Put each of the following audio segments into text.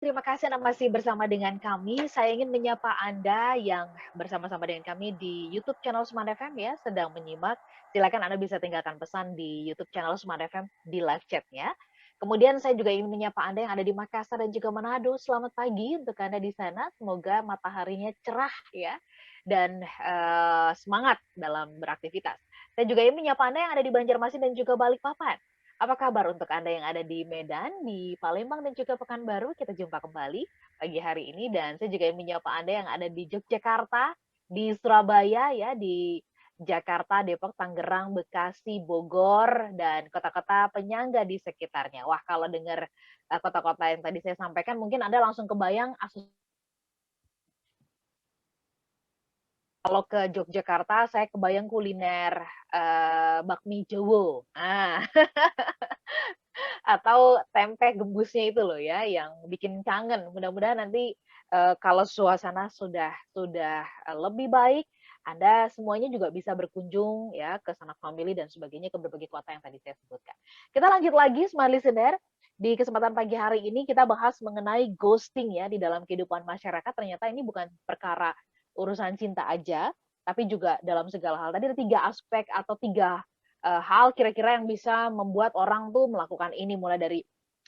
Terima kasih Anda masih bersama dengan kami. Saya ingin menyapa Anda yang bersama-sama dengan kami di YouTube channel Smart FM ya, sedang menyimak. Silakan Anda bisa tinggalkan pesan di YouTube channel Smart FM di live chat-nya. Kemudian saya juga ingin menyapa Anda yang ada di Makassar dan juga Manado. Selamat pagi untuk Anda di sana. Semoga mataharinya cerah ya dan semangat dalam beraktivitas. Saya juga ingin menyapa Anda yang ada di Banjarmasin dan juga Balikpapan. Apa kabar untuk Anda yang ada di Medan, di Palembang, dan juga Pekanbaru? Kita jumpa kembali pagi hari ini. Dan saya juga ingin menyapa Anda yang ada di Yogyakarta, di Surabaya, ya, di Jakarta, Depok, Tangerang, Bekasi, Bogor, dan kota-kota penyangga di sekitarnya. Wah, kalau dengar kota-kota yang tadi saya sampaikan, mungkin Anda langsung kebayang kalau ke Yogyakarta, saya kebayang kuliner bakmi Jowo. Nah, atau tempe gembusnya itu loh ya, yang bikin kangen. Mudah-mudahan nanti, kalau suasana sudah lebih baik, Anda semuanya juga bisa berkunjung ya ke sanak famili dan sebagainya, ke berbagai kota yang tadi saya sebutkan. Kita lanjut lagi Smart Listener, di kesempatan pagi hari ini kita bahas mengenai ghosting ya di dalam kehidupan masyarakat. Ternyata ini bukan perkara urusan cinta aja, tapi juga dalam segala hal. Tadi ada 3 aspek atau 3 hal kira-kira yang bisa membuat orang tuh melakukan ini, mulai dari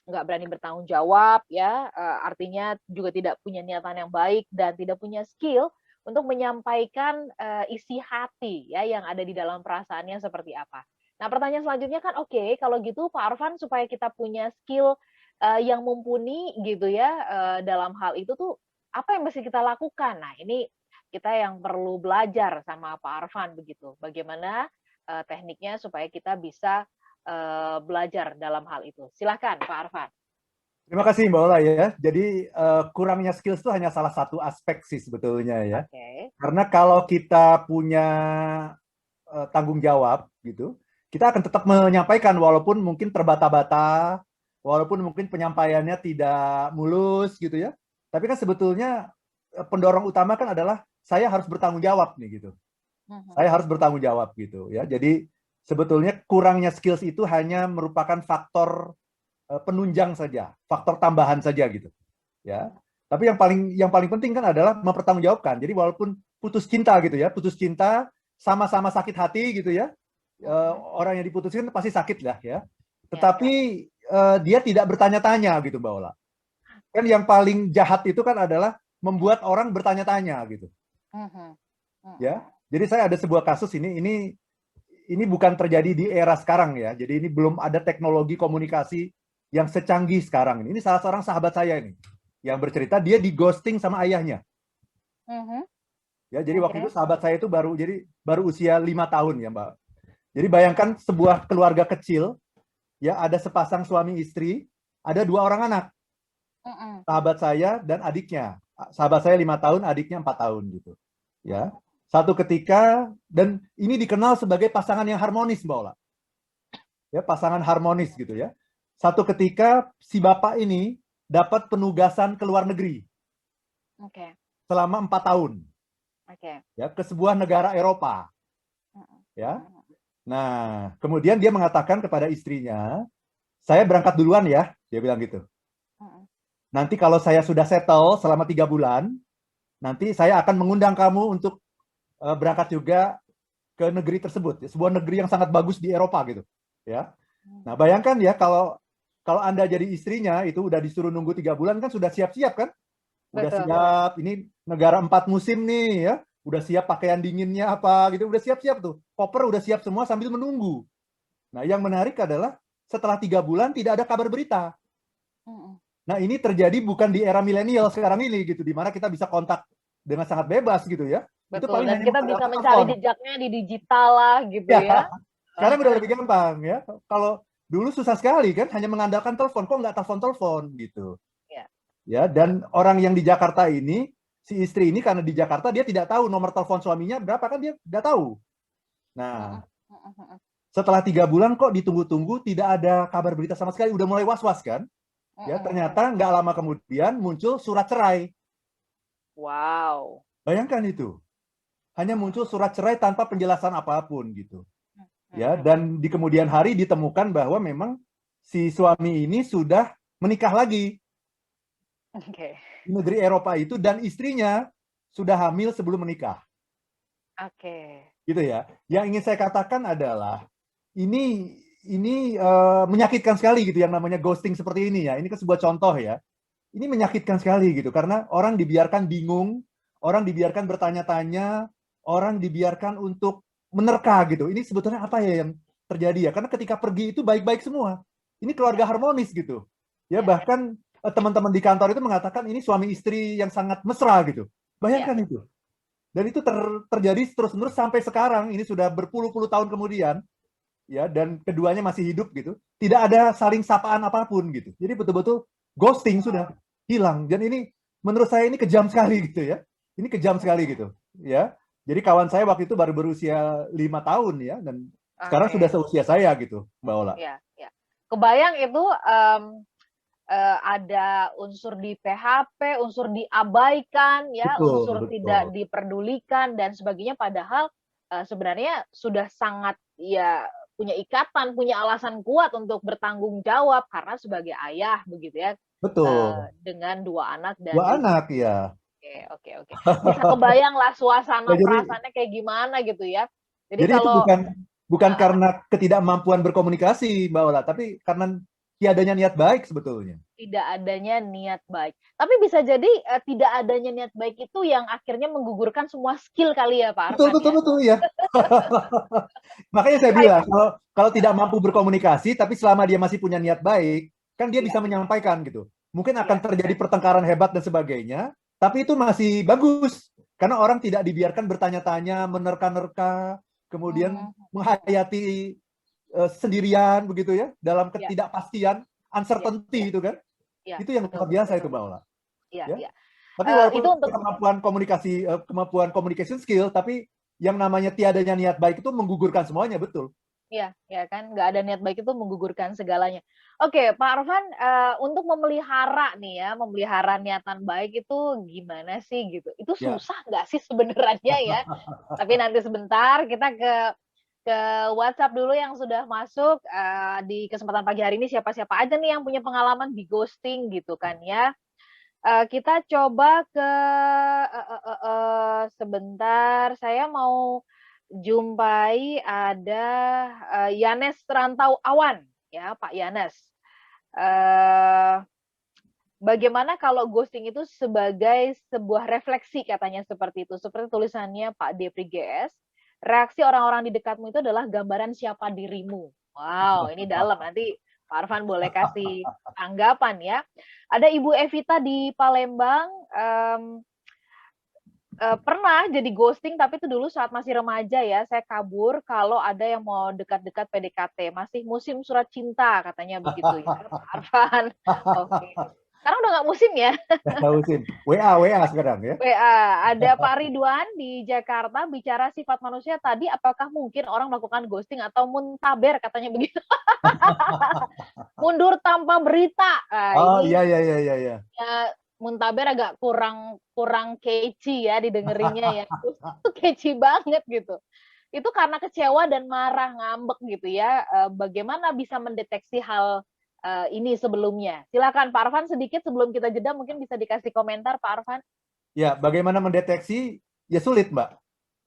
nggak berani bertanggung jawab ya, artinya juga tidak punya niatan yang baik dan tidak punya skill untuk menyampaikan, isi hati ya yang ada di dalam perasaannya seperti apa. Nah, pertanyaan selanjutnya kan, oke, kalau gitu Pak Arfan supaya kita punya skill, yang mumpuni gitu ya, dalam hal itu tuh apa yang mesti kita lakukan? Nah, ini kita yang perlu belajar sama Pak Arfan begitu. Bagaimana tekniknya supaya kita bisa, belajar dalam hal itu. Silahkan Pak Arfan. Terima kasih Mbak Ola ya. Jadi kurangnya skills itu hanya salah satu aspek sih sebetulnya ya. Oke. Karena kalau kita punya tanggung jawab gitu, kita akan tetap menyampaikan walaupun mungkin terbata-bata, walaupun mungkin penyampaiannya tidak mulus gitu ya. Tapi kan sebetulnya pendorong utama kan adalah saya harus bertanggung jawab nih gitu. Mhm. Saya harus bertanggung jawab gitu ya. Jadi sebetulnya kurangnya skills itu hanya merupakan faktor penunjang saja, faktor tambahan saja gitu, ya. Tapi yang paling penting kan adalah mempertanggungjawabkan. Jadi walaupun putus cinta gitu ya, putus cinta sama-sama sakit hati gitu ya, Mhm. orang yang diputuskan pasti sakit lah ya. Ya, Tetapi ya. dia tidak bertanya-tanya gitu Mbak Ola. Kan yang paling jahat itu kan adalah membuat orang bertanya-tanya gitu, Mhm. ya. Mhm. Jadi saya ada sebuah kasus ini bukan terjadi di era sekarang ya. Jadi ini belum ada teknologi komunikasi yang secanggih sekarang ini. Ini salah seorang sahabat saya ini yang bercerita dia di ghosting sama ayahnya. Mhm. Ya, jadi waktu itu Oke. sahabat saya itu baru usia 5 tahun ya, Mbak. Jadi bayangkan sebuah keluarga kecil ya, ada sepasang suami istri, ada 2 orang anak, Mhm. sahabat saya dan adiknya. Sahabat saya 5 tahun, adiknya 4 tahun gitu. Ya, Mhm. satu ketika dan ini dikenal sebagai pasangan yang harmonis, Mbak Ola. Ya, pasangan harmonis gitu ya. Satu ketika si bapak ini dapat penugasan ke luar negeri Oke. selama 4 tahun Oke. ya ke sebuah negara Eropa Mhm. ya. Mhm. Nah, kemudian dia mengatakan kepada istrinya, saya berangkat duluan ya, dia bilang gitu. Mhm. Nanti kalau saya sudah settle selama 3 bulan, nanti saya akan mengundang kamu untuk berangkat juga ke negeri tersebut, ya, sebuah negeri yang sangat bagus di Eropa gitu, ya. Nah, Mhm. bayangkan ya kalau kalau Anda jadi istrinya itu udah disuruh nunggu 3 bulan kan sudah siap-siap kan? Udah Betul. siap, ini negara 4 musim nih ya. Udah siap pakaian dinginnya apa gitu, udah siap-siap tuh. Koper udah siap semua sambil menunggu. Nah, yang menarik adalah setelah 3 bulan tidak ada kabar berita. Mhm. Nah, ini terjadi bukan di era milenial sekarang ini gitu, di mana kita bisa kontak dengan sangat bebas gitu ya. Itu Betul, paling dan hanya kita bisa mengandalkan mencari telepon. jejaknya di digital lah gitu Ya, ya. sekarang udah lebih gampang ya. Kalau dulu susah sekali kan, hanya mengandalkan telepon. Kok nggak telepon-telepon gitu. Ya. Ya, dan orang yang di Jakarta ini, si istri ini karena di Jakarta dia tidak tahu nomor telepon suaminya berapa kan dia nggak tahu. Nah, Mhm. Mhm. Mhm. setelah 3 bulan kok ditunggu-tunggu tidak ada kabar berita sama sekali, udah mulai was-was kan? Ya, Mhm. ternyata Mhm. nggak lama kemudian muncul surat cerai. Wow. Bayangkan itu, hanya muncul surat cerai tanpa penjelasan apapun gitu. Ya, Mhm. dan di kemudian hari ditemukan bahwa memang si suami ini sudah menikah lagi Oke. di negeri Eropa itu, dan istrinya sudah hamil sebelum menikah. Oke. Gitu ya. Yang ingin saya katakan adalah ini menyakitkan sekali gitu yang namanya ghosting seperti ini ya. Ini kan sebuah contoh ya. Ini menyakitkan sekali gitu karena orang dibiarkan bingung, orang dibiarkan bertanya-tanya, orang dibiarkan untuk menerka gitu. Ini sebetulnya apa ya yang terjadi ya? Karena ketika pergi itu baik-baik semua. Ini keluarga Ya, harmonis gitu. Ya, ya, bahkan teman-teman di kantor itu mengatakan ini suami istri yang sangat mesra gitu. ya. Bayangkan itu. Dan itu terjadi terus-menerus sampai sekarang. Ini sudah berpuluh-puluh tahun kemudian, ya, dan keduanya masih hidup gitu. Tidak ada saling sapaan apapun gitu. Jadi betul-betul ghosting sudah hilang. Dan ini menurut saya ini kejam sekali gitu ya. Ini kejam sekali gitu, ya. Jadi kawan saya waktu itu baru berusia 5 tahun ya, dan sekarang sudah Oke. seusia saya gitu, Mbak Ola. Ya, ya. Kebayang itu ada unsur di PHP, unsur diabaikan, ya, Betul, unsur betul. tidak diperdulikan dan sebagainya. Padahal sebenarnya sudah sangat ya punya ikatan, punya alasan kuat untuk bertanggung jawab karena sebagai ayah begitu ya, Betul. dengan 2 anak dan 2 anak istri. ya. Oke, oke, oke. Bisa kebayang lah Ya, suasana jadi perasaannya kayak gimana gitu ya. Jadi Jadi itu kalau bukan karena ketidakmampuan berkomunikasi, Mbak Ola, tapi karena tiadanya niat baik sebetulnya. tidak adanya niat baik. Tapi bisa jadi tidak adanya niat baik itu yang akhirnya menggugurkan semua skill kali ya Pak Betul, Arfan betul, ya? betul, ya. Makanya saya Kayak bilang, kalau tidak mampu berkomunikasi, tapi selama dia masih punya niat baik, kan dia iya, bisa menyampaikan gitu. Mungkin akan iya. terjadi pertengkaran hebat dan sebagainya, tapi itu masih bagus. Karena orang tidak dibiarkan bertanya-tanya, menerka-nerka, kemudian Mhm, menghayati sendirian begitu ya, dalam iya, ketidakpastian, iya, iya, uncertainty itu kan. iya, Itu yang betul, luar biasa itu, betul. Mbak Ola. Iya, Ya. iya. Tapi walaupun Itu untuk kemampuan communication skill, tapi yang namanya tiadanya niat baik itu menggugurkan semuanya, betul. iya, ya kan nggak ada niat baik itu menggugurkan segalanya. Oke, Pak Arfan, untuk memelihara nih ya, memelihara niatan baik itu gimana sih gitu? Itu Ya. susah nggak sih sebenarnya ya? Tapi nanti sebentar kita ke WhatsApp dulu yang sudah masuk, di kesempatan pagi hari ini siapa-siapa aja nih yang punya pengalaman di-ghosting gitu kan ya. Kita coba ke sebentar, saya mau jumpai ada, Yanes Rantau Awan, ya, Pak Yanes. Eee, Bagaimana kalau ghosting itu sebagai sebuah refleksi katanya seperti itu, seperti tulisannya Pak Depri GS, "Reaksi orang-orang di dekatmu itu adalah gambaran siapa dirimu." Wow, ini dalam, nanti Pak Arfan boleh kasih tanggapan ya. Ada Ibu Evita di Palembang, pernah jadi ghosting tapi itu dulu saat masih remaja ya, saya kabur kalau ada yang mau dekat-dekat PDKT, masih musim surat cinta katanya begitu ya, Pak Arfan. Oke. Sekarang udah nggak musim ya? Tahusin. WA sekarang ya. WA. Ada Pak Ridwan di Jakarta, bicara sifat manusia tadi, apakah mungkin orang melakukan ghosting atau muntaber katanya begitu. Mundur tanpa berita. Nah, Oh, ini iya, iya, iya, iya, iya. muntaber agak kurang kurang catchy ya didengerinnya ya. Itu catchy banget gitu. Itu karena kecewa dan marah, ngambek gitu ya. Bagaimana bisa mendeteksi hal ini sebelumnya? Silakan Pak Arfan sedikit sebelum kita jeda mungkin bisa dikasih komentar Pak Arfan. Ya, bagaimana mendeteksi? Ya sulit, Mbak.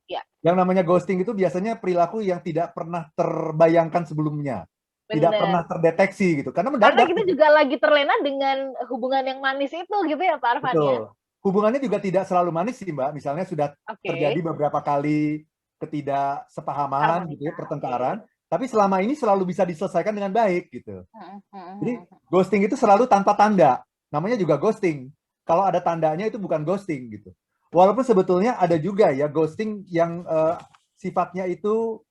Ya, Yang namanya ghosting itu biasanya perilaku yang tidak pernah terbayangkan sebelumnya. Tidak pernah benar. terdeteksi gitu. Karena Karena mendadak kita gitu. juga lagi terlena dengan hubungan yang manis itu gitu ya Pak Arfan ya. Betul. Hubungannya juga tidak selalu manis sih, Mbak. Misalnya sudah terjadi Oke. beberapa kali ketidaksepahaman gitu ya, pertengkaran, Harmonisasi. tapi selama ini selalu bisa diselesaikan dengan baik gitu. Mhm, mhm, Jadi mhm. ghosting itu selalu tanpa tanda. Namanya juga ghosting. Kalau ada tandanya itu bukan ghosting gitu. Walaupun sebetulnya ada juga ya ghosting yang sifatnya itu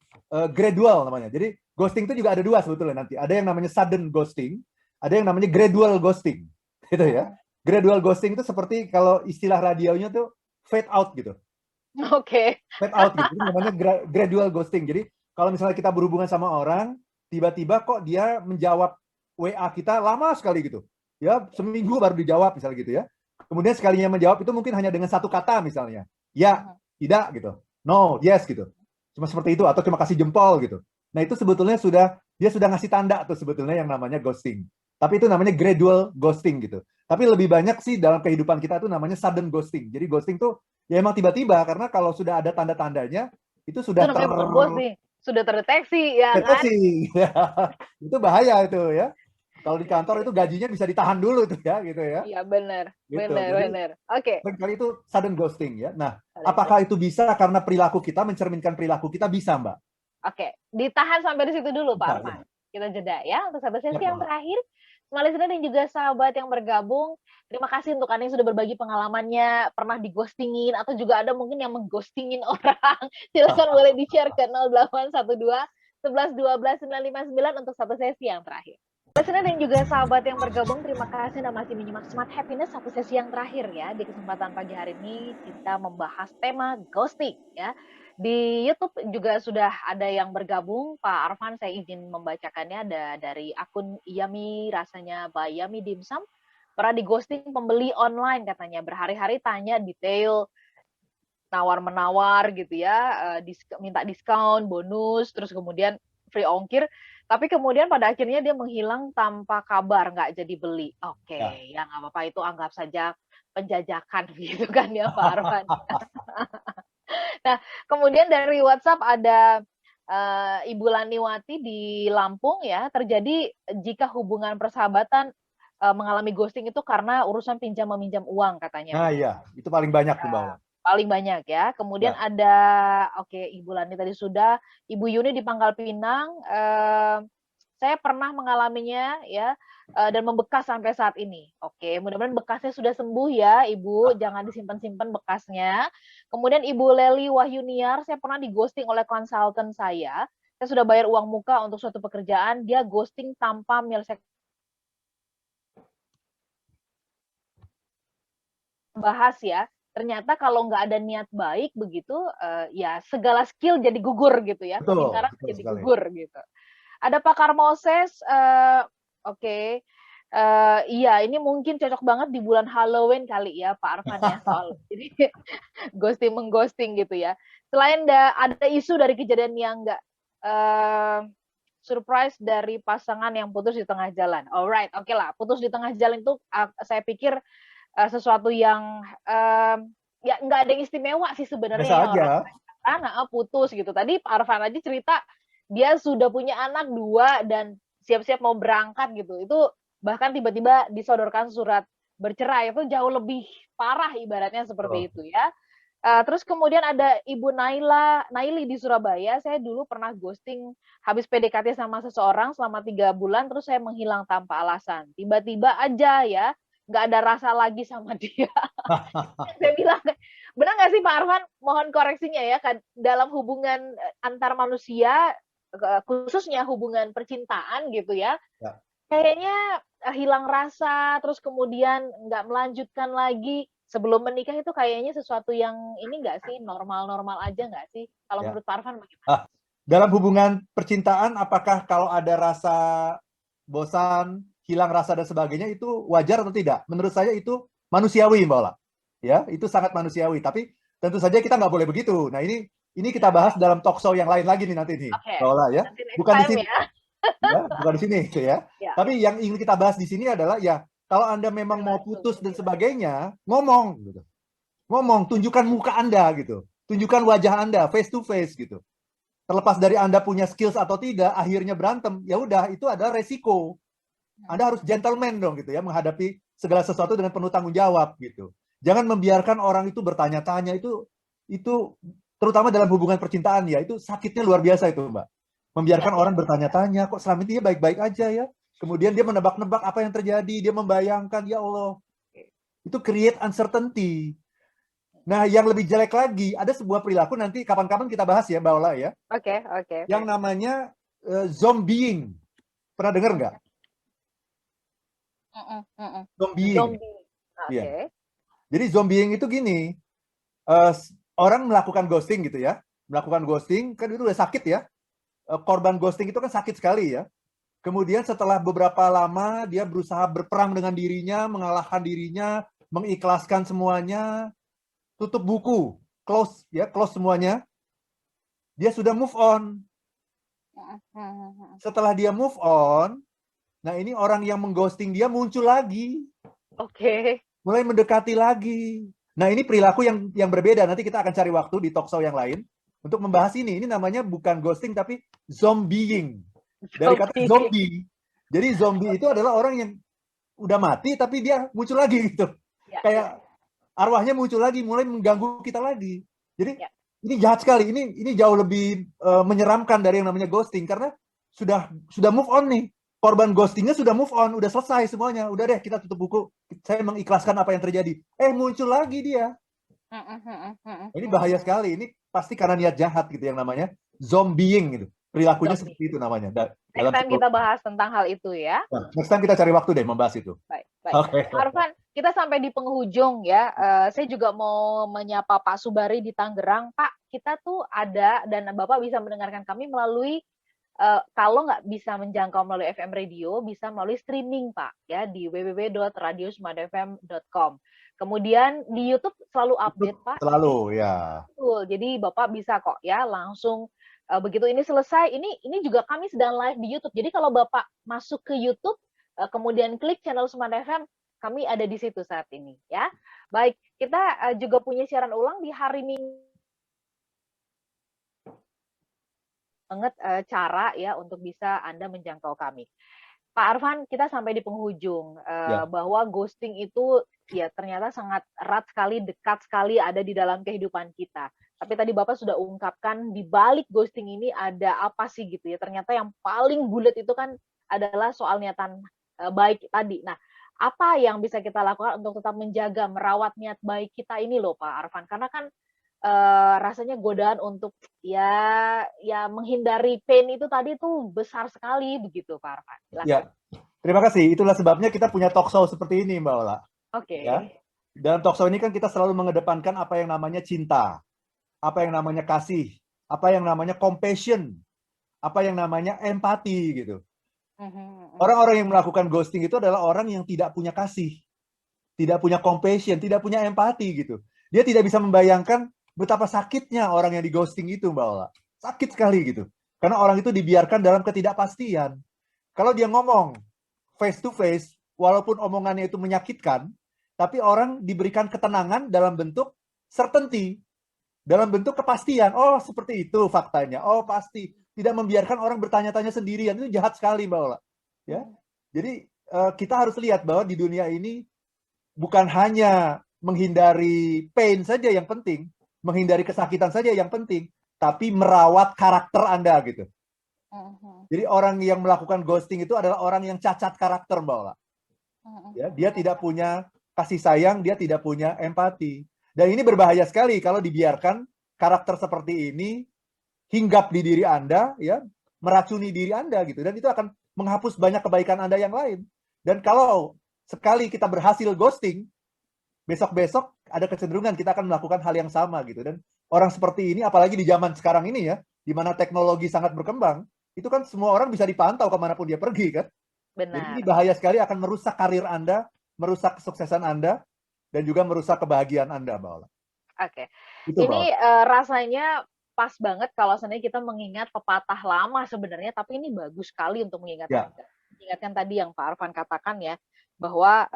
gradual namanya. Jadi ghosting itu juga ada dua sebetulnya nanti. Ada yang namanya sudden ghosting, ada yang namanya gradual ghosting. Gitu ya. Mhm. Gradual ghosting itu seperti kalau istilah radionya tuh fade out gitu. Oke. Fade out gitu. Itu namanya gradual ghosting. Jadi kalau misalnya kita berhubungan sama orang, tiba-tiba kok dia menjawab WA kita lama sekali gitu. Ya, seminggu baru dijawab misalnya gitu ya. Kemudian sekalinya menjawab itu mungkin hanya dengan satu kata misalnya. Ya, Mhm. tidak gitu. No, yes gitu. Cuma seperti itu atau cuma kasih jempol gitu. Nah, itu sebetulnya dia sudah ngasih tanda tuh sebetulnya yang namanya ghosting. Tapi itu namanya gradual ghosting gitu. Tapi lebih banyak sih dalam kehidupan kita tuh namanya sudden ghosting. Jadi ghosting tuh ya emang tiba-tiba, karena kalau sudah ada tanda-tandanya itu Itu sudah namanya bukan ghosting, sudah terdeteksi ya kan? terdeteksi. Itu bahaya itu ya. Kalau di kantor itu gajinya bisa ditahan dulu tuh ya, gitu ya. Iya benar, Gitu. benar, Jadi benar. Oke, seringkali itu sudden ghosting ya. Nah, saling apakah ghost. itu bisa karena perilaku kita mencerminkan perilaku kita? Bisa, Mbak. Oke, ditahan sampai di situ dulu Pak Bisa, Arfan. ya. Kita jeda ya untuk satu Ya, sesi yang Mbak. terakhir. Semua listener dan juga sahabat yang bergabung, terima kasih untuk Anda yang sudah berbagi pengalamannya, pernah dighostingin atau juga ada mungkin yang mengghostingin orang. Silakan boleh di-share ke 0812 11 12 959 untuk satu sesi yang terakhir. Listener dan juga sahabat yang bergabung, terima kasih Anda masih menyimak Smart Happiness satu sesi yang terakhir ya. Di kesempatan pagi hari ini kita membahas tema ghosting ya. Di YouTube juga sudah ada yang bergabung, Pak Arfan saya izin membacakannya, ada dari akun Yami rasanya by Yami Dimsum. Pernah di ghosting pembeli online katanya, berhari-hari tanya detail, nawar-menawar gitu ya, minta diskon, bonus, terus kemudian free ongkir, tapi kemudian pada akhirnya dia menghilang tanpa kabar, nggak jadi beli. Ya. Oke, ya nggak apa-apa, itu anggap saja penjajakan gitu kan ya Pak Arfan. Nah, kemudian dari WhatsApp ada Ibu Laniwati di Lampung ya, terjadi jika hubungan persahabatan mengalami ghosting itu karena urusan pinjam meminjam uang katanya Nah, begitu. iya. Itu paling banyak tuh, Mbak. Paling banyak ya. Kemudian Ya. ada oke Ibu Lani tadi sudah, Ibu Yuni di Pangkal Pinang, saya pernah mengalaminya ya, dan membekas sampai saat ini. Oke, mudah-mudahan bekasnya sudah sembuh ya Ibu, jangan disimpan-simpan bekasnya. Kemudian Ibu Leli Wahyuniar, saya pernah di-ghosting oleh konsultan saya. Saya sudah bayar uang muka untuk suatu pekerjaan, dia ghosting tanpa menyelesaikan bahas ya. Ternyata kalau nggak ada niat baik begitu, ya segala skill jadi gugur gitu ya, Betul, kepintaran betul jadi sekali. gugur gitu. Ada Pakar Moses, oke, iya ini mungkin cocok banget di bulan Halloween kali ya Pak Arfan ya, soal jadi ghosting-mengghosting gitu ya. Selain ada isu dari kejadian yang nggak surprise dari pasangan yang putus di tengah jalan. Alright, oke lah, putus di tengah jalan itu saya pikir sesuatu yang ya nggak ada yang istimewa sih sebenarnya Biasa ya aja. orang pacaran putus gitu. Tadi Pak Arfan aja cerita dia sudah punya anak 2 dan siap-siap mau berangkat gitu. Itu bahkan tiba-tiba disodorkan surat bercerai, itu jauh lebih parah ibaratnya seperti Betul. itu ya. Terus kemudian ada Ibu Naili di Surabaya, saya dulu pernah ghosting habis PDKT sama seseorang selama 3 bulan, terus saya menghilang tanpa alasan. Tiba-tiba aja ya, nggak ada rasa lagi sama dia. Saya bilang, benar nggak sih Pak Arfan? Mohon koreksinya ya, dalam hubungan antar manusia, khususnya hubungan percintaan gitu ya, Ya. kayaknya hilang rasa, terus kemudian nggak melanjutkan lagi. Sebelum menikah itu kayaknya sesuatu yang ini nggak sih, normal-normal aja nggak sih? Kalau Ya. menurut Pak Arfan bagaimana? Dalam hubungan percintaan, apakah kalau ada rasa bosan, hilang rasa dan sebagainya itu wajar atau tidak? Menurut saya itu manusiawi, Mbak Ola. Ya, itu sangat manusiawi. Tapi tentu saja kita nggak boleh begitu. Nah, ini kita Ya, bahas dalam talk show yang lain lagi nih nanti nih, oke. Mbak Ola ya. Nanti next Bukan di time sini, ya. ya, bukan di sini, gitu ya. Ya, Tapi yang ingin kita bahas di sini adalah ya, kalau Anda memang mau tergantung putus dan nilai. sebagainya, ngomong, gitu. Ngomong, tunjukkan muka Anda, gitu. Tunjukkan wajah Anda, face to face, gitu. Terlepas dari Anda punya skills atau tidak, akhirnya berantem, ya udah itu adalah resiko. Anda harus gentleman dong gitu ya, menghadapi segala sesuatu dengan penuh tanggung jawab gitu. Jangan membiarkan orang itu bertanya-tanya, itu terutama dalam hubungan percintaan ya, itu sakitnya luar biasa itu, Mbak. Membiarkan Ya, ya, orang ya. bertanya-tanya, kok selama ini dia baik-baik aja ya. Kemudian dia menebak-nebak apa yang terjadi, dia membayangkan, ya Allah, itu create uncertainty. Nah, yang lebih jelek lagi, ada sebuah perilaku nanti kapan-kapan kita bahas ya, Mbak Ola ya, Oke, oke. yang namanya zombieing. Pernah dengar nggak? Zombieing. Zombie. Iya. Oke. Jadi zombieing itu gini, eh, orang melakukan ghosting gitu ya, melakukan ghosting kan itu udah sakit ya. Korban ghosting itu kan sakit sekali ya. Kemudian setelah beberapa lama dia berusaha berperang dengan dirinya, mengalahkan dirinya, mengikhlaskan semuanya, tutup buku, close ya, close semuanya. Dia sudah move on. Setelah dia move on, nah ini orang yang mengghosting dia muncul lagi. Oke. Mulai mendekati lagi. Nah, ini perilaku yang berbeda. Nanti kita akan cari waktu di talk show yang lain untuk membahas ini. Ini namanya bukan ghosting tapi zombieing. Dari kata Zombie. zombie. Jadi zombie itu adalah orang yang udah mati tapi dia muncul lagi gitu. Ya, Kayak arwahnya muncul lagi, mulai mengganggu kita lagi. Jadi ya. ini jahat sekali. Ini jauh lebih menyeramkan dari yang namanya ghosting karena sudah move on nih. Korban ghostingnya sudah move on, udah selesai semuanya. Udah deh, kita tutup buku. Saya mengikhlaskan apa yang terjadi. Muncul lagi dia. Ini bahaya sekali. Ini pasti karena niat jahat gitu yang namanya zombieing gitu. Perilakunya Zombie. seperti itu namanya. Next time kita bahas tentang hal itu ya. Nah, next time kita cari waktu deh membahas itu. Baik, baik. Oke. Pak Arfan, kita sampai di penghujung ya. Saya juga mau menyapa Pak Subari di Tangerang. Pak, kita tuh ada dan Bapak bisa mendengarkan kami melalui kalau nggak bisa menjangkau melalui FM radio, bisa melalui streaming Pak ya di www.radiosemadfm.com. Kemudian di YouTube selalu update Pak. Selalu ya. Betul. Jadi Bapak bisa kok ya langsung begitu ini selesai. Ini juga kami sedang live di YouTube. Jadi kalau Bapak masuk ke YouTube kemudian klik channel Smart FM, kami ada di situ saat ini ya. Baik, kita juga punya siaran ulang di hari Minggu. Banget cara ya untuk bisa Anda menjangkau kami. Pak Arfan, kita sampai di penghujung bahwa ghosting itu ya ternyata sangat erat sekali, dekat sekali ada di dalam kehidupan kita. Tapi tadi Bapak sudah ungkapkan di balik ghosting ini ada apa sih gitu ya. Ternyata yang paling bulat itu kan adalah soal niatan baik tadi. Nah, apa yang bisa kita lakukan untuk tetap menjaga, merawat niat baik kita ini loh Pak Arfan? Karena kan rasanya godaan untuk ya menghindari pain itu tadi tuh besar sekali begitu Pak Arfan. Ya, terima kasih. Itulah sebabnya kita punya talk show seperti ini Mbak Ola. Oke. Ya. Dalam talk show ini kan kita selalu mengedepankan apa yang namanya cinta, apa yang namanya kasih, apa yang namanya compassion, apa yang namanya empati gitu. Orang-orang yang melakukan ghosting itu adalah orang yang tidak punya kasih, tidak punya compassion, tidak punya empati gitu. Dia tidak bisa membayangkan betapa sakitnya orang yang di ghosting itu, Mbak Ola. Sakit sekali gitu. Karena orang itu dibiarkan dalam ketidakpastian. Kalau dia ngomong face to face, walaupun omongannya itu menyakitkan, tapi orang diberikan ketenangan dalam bentuk certainty, dalam bentuk kepastian. Oh, seperti itu faktanya. Oh, pasti. Tidak membiarkan orang bertanya-tanya sendirian. Itu jahat sekali, Mbak Ola. Ya. Jadi kita harus lihat bahwa di dunia ini bukan hanya menghindari pain saja yang penting, menghindari kesakitan saja yang penting, tapi merawat karakter Anda gitu. Jadi orang yang melakukan ghosting itu adalah orang yang cacat karakter, Mbak Ola. Ya, dia tidak punya kasih sayang, dia tidak punya empati. Dan ini berbahaya sekali kalau dibiarkan karakter seperti ini hinggap di diri Anda, ya, meracuni diri Anda gitu. Dan itu akan menghapus banyak kebaikan Anda yang lain. Dan kalau sekali kita berhasil ghosting, besok-besok ada kecenderungan kita akan melakukan hal yang sama gitu. Dan orang seperti ini, apalagi di zaman sekarang ini ya, di mana teknologi sangat berkembang, itu kan semua orang bisa dipantau kemanapun dia pergi kan. Benar. Jadi ini bahaya sekali, akan merusak karir Anda, merusak kesuksesan Anda, dan juga merusak kebahagiaan Anda, Mbak Ola. Oke. Ini rasanya pas banget kalau seandainya kita mengingat pepatah lama sebenarnya, tapi ini bagus sekali untuk mengingatkan. Ya. Mengingatkan tadi yang Pak Arfan katakan ya, bahwa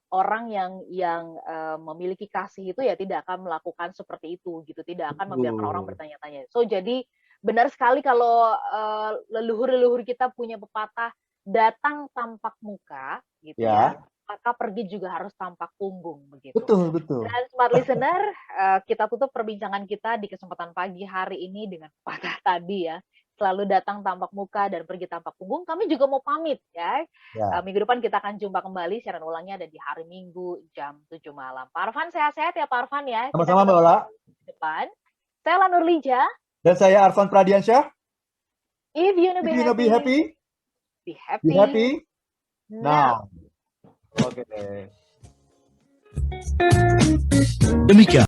orang yang memiliki kasih itu ya tidak akan melakukan seperti itu gitu, tidak akan membiarkan orang bertanya-tanya. So jadi benar sekali kalau leluhur-leluhur kita punya pepatah datang tampak muka gitu ya, maka pergi juga harus tampak punggung begitu. Betul, betul. Dan smart listener, kita tutup perbincangan kita di kesempatan pagi hari ini dengan pepatah tadi ya. Selalu datang tampak muka dan pergi tampak punggung. Kami juga mau pamit ya. Minggu depan kita akan jumpa kembali, siaran ulangnya ada di hari Minggu jam 7 malam. Pak Arfan sehat-sehat ya Pak Arfan ya. Sama-sama Mbak Ola. Depan. Saya Lanur Lija. Dan saya Arfan Pradiansyah. If you wanna be happy, be happy now. Oke. Demikian